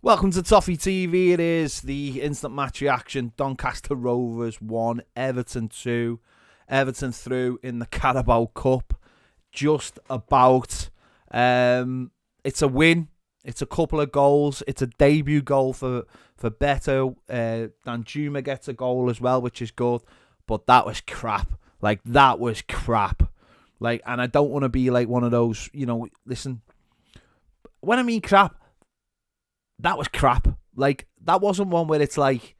Welcome to Toffee TV. It is the instant match reaction. Doncaster Rovers 1, Everton 2. Everton through in the Carabao Cup. Just about. It's a win. It's a couple of goals. It's a debut goal for Beto. Danjuma gets a goal as well, which is good. But that was crap. That was crap. And I don't want to be like one of those, listen. When I mean crap, that was crap. That wasn't one where it's like,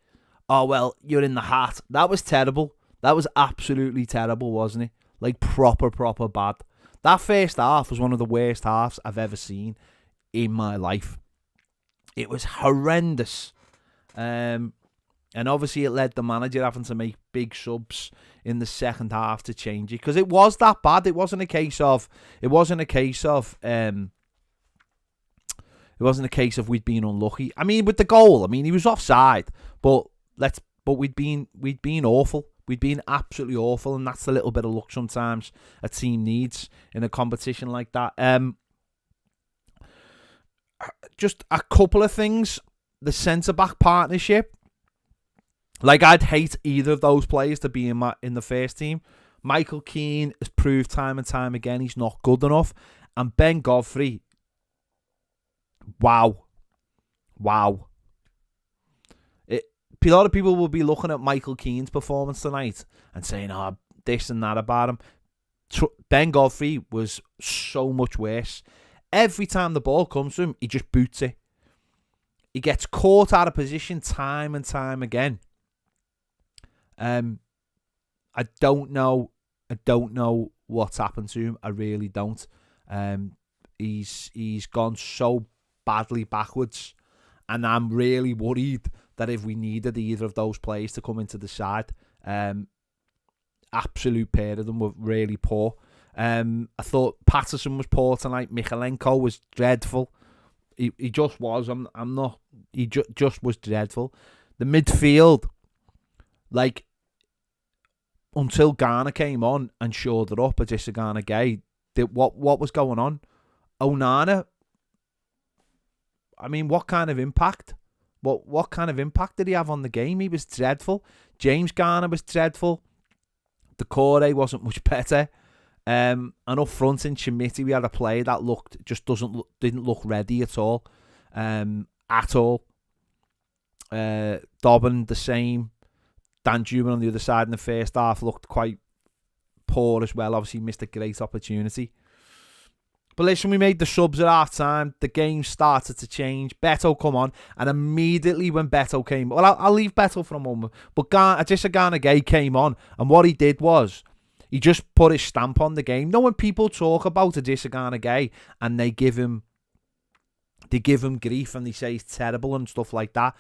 oh, well, you're in the hat. That was terrible. That was absolutely terrible, wasn't it? Proper bad. That first half was one of the worst halves I've ever seen in my life. It was horrendous. And obviously it led the manager having to make big subs in the second half to change it. Because it was that bad. It wasn't a case of we'd been unlucky. I mean, with the goal, he was offside, but we'd been awful. We'd been absolutely awful, and that's the little bit of luck sometimes a team needs in a competition like that. Just a couple of things. The centre-back partnership. I'd hate either of those players to be in the first team. Michael Keane has proved time and time again he's not good enough. And Ben Godfrey, wow. A lot of people will be looking at Michael Keane's performance tonight and saying, this and that about him. Ben Godfrey was so much worse. Every time the ball comes to him, he just boots it. He gets caught out of position time and time again. I don't know what's happened to him. I really don't. He's gone so badly backwards, and I'm really worried that if we needed either of those players to come into the side, absolute pair of them were really poor. I thought Patterson was poor tonight. Michalenko was dreadful. He just was. He just was dreadful. The midfield, until Garner came on and showed it up, Adissa Garner-Gay, what was going on? Onana, what kind of impact? What kind of impact did he have on the game? He was dreadful. James Garner was dreadful. Decore wasn't much better. And up front in Chimiti, we had a player that didn't look ready at all. Dobbin the same. Danjuma on the other side in the first half looked quite poor as well. Obviously missed a great opportunity. But listen, we made the subs at half time. The game started to change. Beto come on, and immediately when Beto came, I'll leave Beto for a moment. But Adissa Garner-Gay came on, and what he did was he just put his stamp on the game. When people talk about Adissa Garner-Gay and they give him grief and they say he's terrible and stuff like that,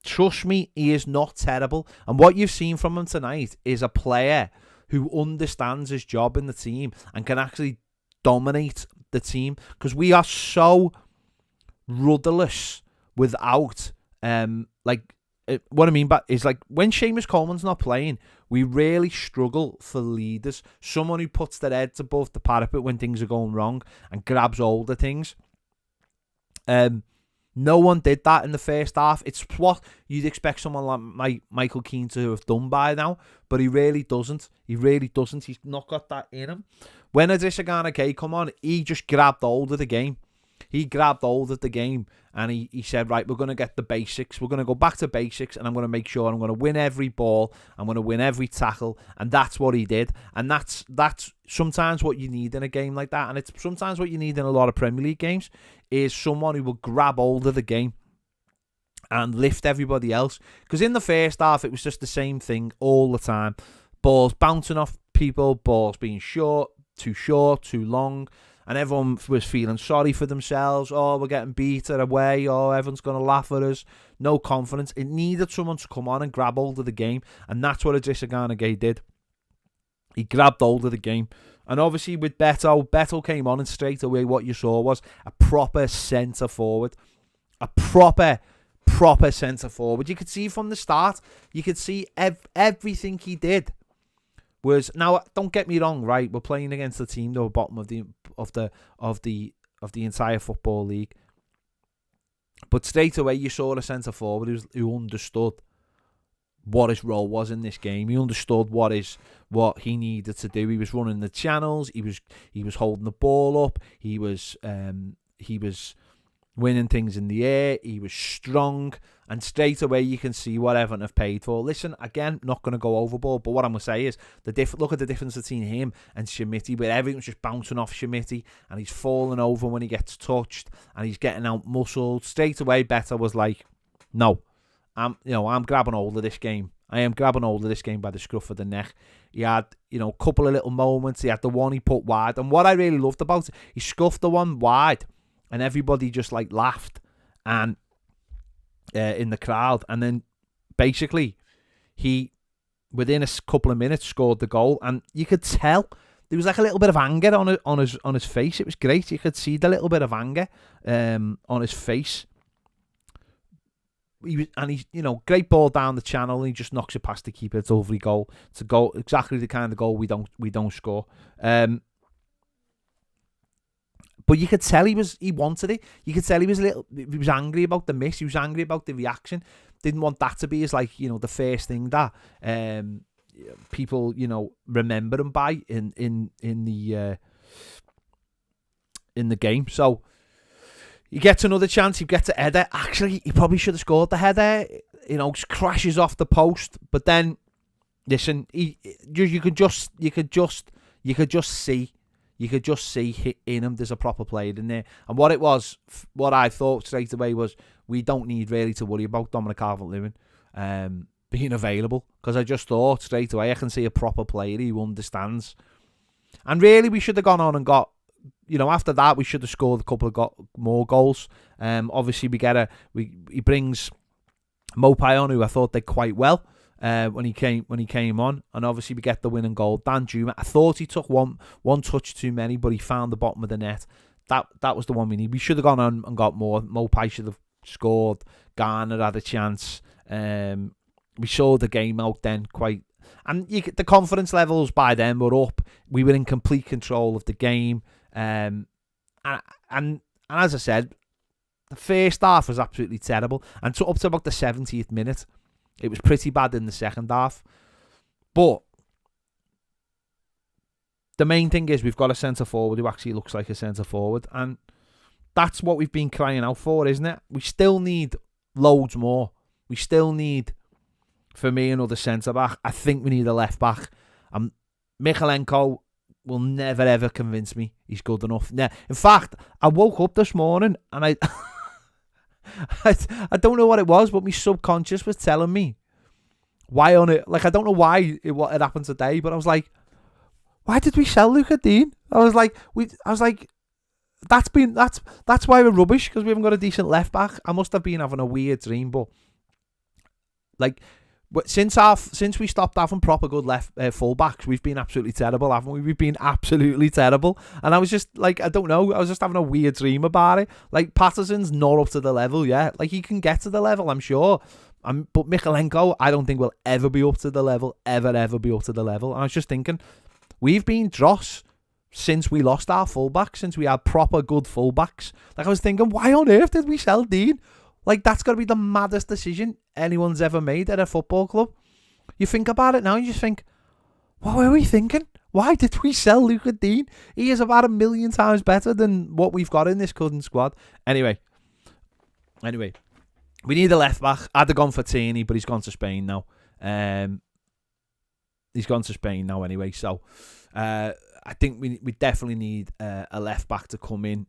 trust me, he is not terrible. And what you've seen from him tonight is a player who understands his job in the team and can actually dominate the team, because we are so rudderless without what I mean by is when Seamus Coleman's not playing, we really struggle for leaders, someone who puts their heads above the parapet when things are going wrong and grabs hold of things. No one did that in the first half. It's what you'd expect someone like Michael Keane to have done by now, but he really doesn't. He's not got that in him. When Adissa Garner-Gay come on, he just grabbed hold of the game. And he said, right, we're going to get the basics. We're going to go back to basics, and I'm going to make sure I'm going to win every ball. I'm going to win every tackle. And that's what he did. And that's sometimes what you need in a game like that. And it's sometimes what you need in a lot of Premier League games is someone who will grab hold of the game and lift everybody else. Because in the first half, it was just the same thing all the time. Balls bouncing off people, balls being short, too long. And everyone was feeling sorry for themselves. Oh, we're getting beaten away. Oh, everyone's going to laugh at us. No confidence. It needed someone to come on and grab hold of the game. And that's what Adissa Garner-Gay did. He grabbed hold of the game. And obviously with Beto came on, and straight away what you saw was a proper centre forward. A proper centre forward. You could see from the start, you could see everything he did was, now don't get me wrong, right? We're playing against the team that were bottom of the entire football league. But straight away, you saw a centre forward who understood what his role was in this game. He understood what he needed to do. He was running the channels. He was holding the ball up. He was winning things in the air. He was strong, and straight away you can see what Everton have paid for. Listen, again, not going to go overboard, but what I'm going to say is look at the difference between him and Schmitty, where everything's just bouncing off Schmitty, and he's falling over when he gets touched, and he's getting out muscled. Straight away, Better was like, no. I'm grabbing hold of this game. I am grabbing hold of this game by the scruff of the neck. He had, a couple of little moments. He had the one he put wide. And what I really loved about it, he scuffed the one wide and everybody just laughed and in the crowd. And then basically he, within a couple of minutes, scored the goal. And you could tell there was a little bit of anger on his face. It was great. You could see the little bit of anger on his face. He's great ball down the channel, and he just knocks it past the keeper. It's a lovely goal. It's a goal, exactly the kind of goal we don't score. But you could tell he wanted it. You could tell he was angry about the miss. He was angry about the reaction. Didn't want that to be as the first thing that people remember him by in the game. So. He gets another chance. He gets a header. Actually, he probably should have scored the header. Crashes off the post. But then, listen, you could just see in him there's a proper player in there. And what I thought straight away was, we don't need really to worry about Dominic Calvert-Lewin being available, because I just thought straight away I can see a proper player who understands. And really, we should have gone on and got. After that, we should have scored a couple of more goals. Obviously, he brings Mopai on, who I thought did quite well when he came on, and obviously we get the winning goal. Dan Juma, I thought he took one touch too many, but he found the bottom of the net. That was the one we need. We should have gone on and got more. Mopai should have scored. Garner had a chance. We saw the game out then quite. And the confidence levels by then were up. We were in complete control of the game. And as I said, the first half was absolutely terrible. And up to about the 70th minute, it was pretty bad in the second half. But the main thing is we've got a centre forward who actually looks like a centre forward. And that's what we've been crying out for, isn't it? We still need loads more. We still need, for me, another centre back. I think we need a left back. Michalenko will never ever convince me he's good enough. In fact, I woke up this morning and I don't know what it was, but my subconscious was telling me why on it. I don't know why what had happened today, but I was like, why did we sell Luca Dean? I was like, that's why we're rubbish, because we haven't got a decent left back. I must have been having a weird dream, but since we stopped having proper good left full-backs, we've been absolutely terrible, haven't we? We've been absolutely terrible. And I was just I don't know, I was just having a weird dream about it. Patterson's not up to the level yet. He can get to the level, I'm sure. But Michalenko, I don't think will ever be up to the level, ever be up to the level. And I was just thinking, we've been dross since we lost our full-backs, since we had proper good full-backs. I was thinking, why on earth did we sell Dean? That's got to be the maddest decision anyone's ever made at a football club. You think about it now, you just think, what were we thinking? Why did we sell Luca Dean? He is about 1,000,000 times better than what we've got in this current squad. Anyway, we need a left back. I'd have gone for Tierney, but he's gone to Spain now. He's gone to Spain now anyway. So I think we definitely need a left back to come in.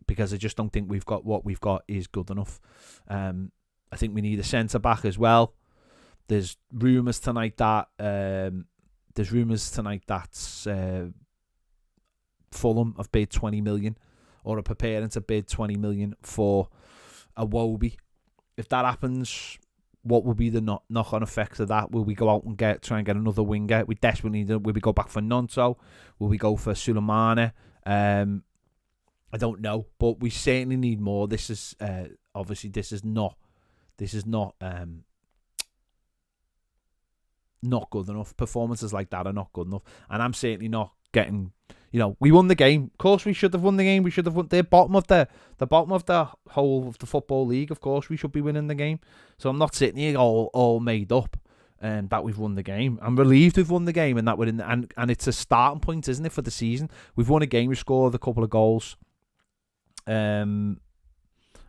Because I just don't think what we've got is good enough. I think we need a centre back as well. There's rumours tonight that Fulham have bid 20 million, or are preparing to bid 20 million for a Wobie. If that happens, what will be the knock-on effect of that? Will we go out and try and get another winger? We desperately need. Will we go back for Nonto? Will we go for Sulemana? I don't know, but we certainly need more. This is obviously not good enough. Performances like that are not good enough, and I'm certainly not getting, we won the game. Of course, we should have won the game. We should have won the bottom of the whole of the football league. Of course, we should be winning the game. So I'm not sitting here all made up that we've won the game. I'm relieved we've won the game and that we're in. And it's a starting point, isn't it, for the season? We've won a game. We scored a couple of goals.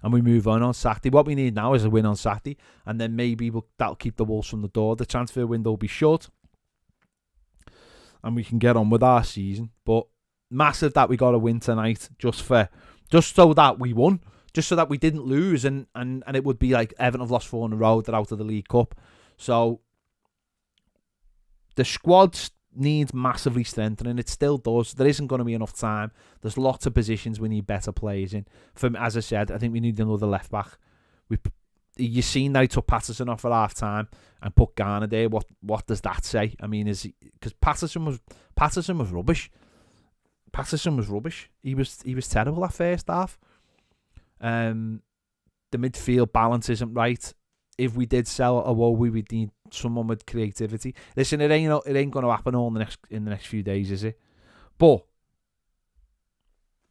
And we move on Saturday. What we need now is a win on Saturday, and then maybe that'll keep the Wolves from the door. The transfer window will be shut, and we can get on with our season. But massive that we got a win tonight, just so that we won, just so that we didn't lose, and it would be like Everton have lost 4 in a row. They're out of the League Cup, so the squad needs massively strengthening. It still does. There isn't going to be enough time. There's lots of positions we need better players in. As I said, I think we need another left back. You've seen that he took Patterson off at half time and put Garner there. What does that say? I mean, because Patterson was rubbish. Patterson was rubbish. He was terrible that first half. The midfield balance isn't right. If we did sell Awobi, we'd need someone with creativity. Listen, it ain't going to happen all in the next few days, is it? But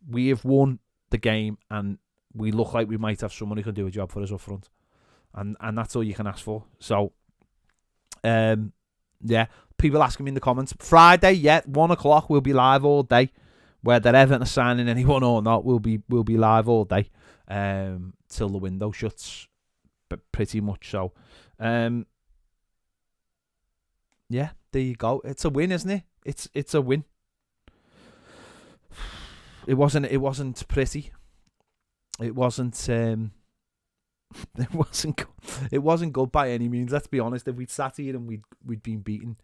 we have won the game, and we look like we might have someone who can do a job for us up front, and that's all you can ask for. So, yeah, people asking me in the comments. Friday, 1 o'clock, we'll be live all day. Whether Everton are signing anyone or not, we'll be live all day till the window shuts. But pretty much so. Yeah, there you go. It's a win, isn't it? It's a win. It wasn't pretty. It wasn't it wasn't good by any means. Let's be honest. If we'd sat here and we'd been beaten,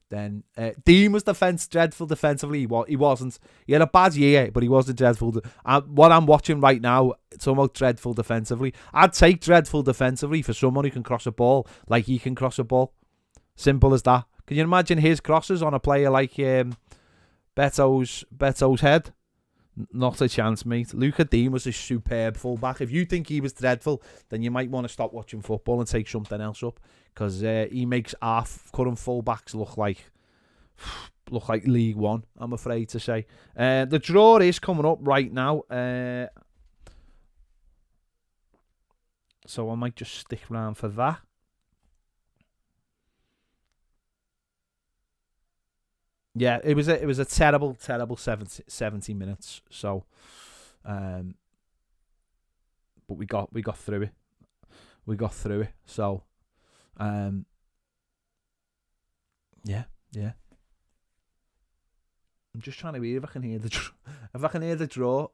then Dean was dreadful defensively. He wasn't. He had a bad year, but he wasn't dreadful. What I'm watching right now, it's almost dreadful defensively. I'd take dreadful defensively for someone who can cross a ball like he can cross a ball. Simple as that. Can you imagine his crosses on a player like Beto's head? Not a chance, mate. Luca Dean was a superb fullback. If you think he was dreadful, then you might want to stop watching football and take something else up, because he makes our current fullbacks look like League One, I'm afraid to say. The draw is coming up right now, so I might just stick around for that. Yeah, it was a terrible 70 minutes. So, but we got through it. We got through it. So, yeah. I'm just trying to hear if I can hear the draw.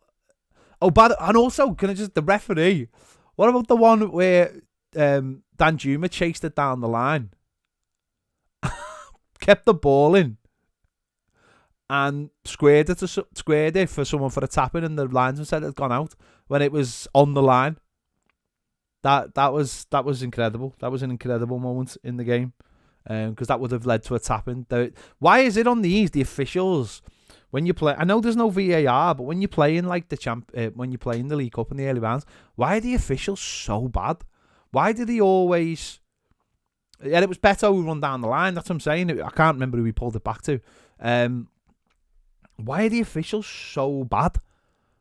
Oh, and also, can I just the referee? What about the one where Dan Juma chased it down the line, kept the ball in, and squared it for someone for a tap-in, and the linesman said it had gone out when it was on the line. That was incredible. That was an incredible moment in the game, because that would have led to a tap-in. Why is it on the officials when you play? I know there's no VAR, but when you're playing like when you're playing the League Cup in the early rounds, why are the officials so bad? Why do they always? Yeah, it was Beto who run down the line. That's what I'm saying. I can't remember who he pulled it back to. Why are the officials so bad?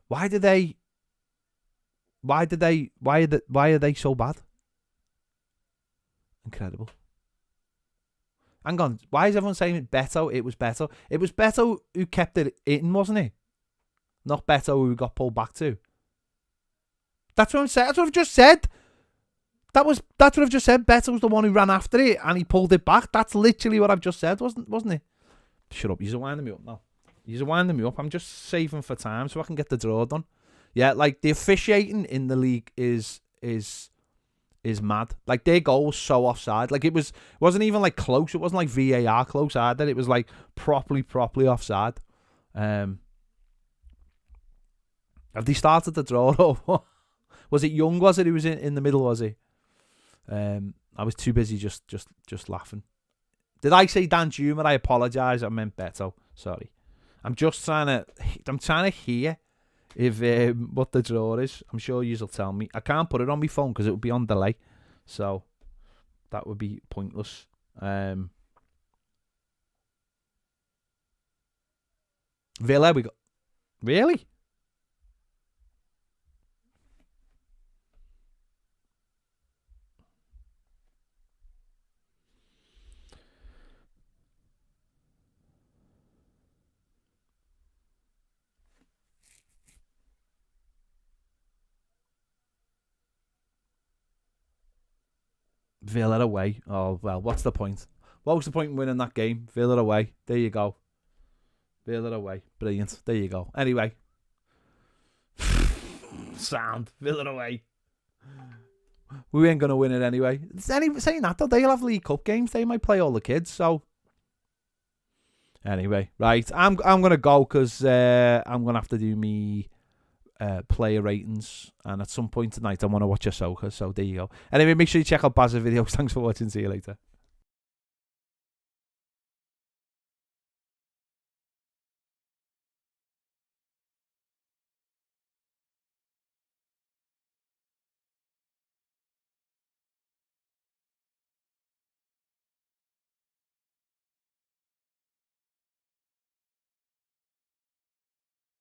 Why are they so bad? Incredible. Hang on. Why is everyone saying it Beto? It was Beto. It was Beto who kept it in, wasn't he? Not Beto who got pulled back to. That's what I'm saying. That's what I've just said. That's what I've just said. Beto was the one who ran after it and he pulled it back. That's literally what I've just said, wasn't it? Shut up. You're winding me up now. You're winding me up. I'm just saving for time so I can get the draw done. Yeah, like the officiating in the league is mad. Like their goal was so offside. Like it wasn't even like close. It wasn't like VAR close either. It was like properly offside. Have they started the draw? Was it Young? Was it who was in the middle? Was he? I was too busy just laughing. Did I say Dan Juma? I apologise. I meant Beto. Sorry. I'm trying to hear if what the draw is. I'm sure you'll tell me. I can't put it on my phone because it would be on delay, so that would be pointless. Villa, we got... Really? Villa away. Oh, well, what's the point? What was the point in winning that game? Villa away. There you go. Villa away. Brilliant. There you go. Anyway. Sound. Villa away. We ain't going to win it anyway. Saying that, though, they'll have League Cup games. They might play all the kids, so... Anyway, right. I'm going to go because I'm going to have to do me player ratings. And at some point tonight, I want to watch Ahsoka. So there you go. Anyway, make sure you check out Baz's videos. Thanks for watching. See you later.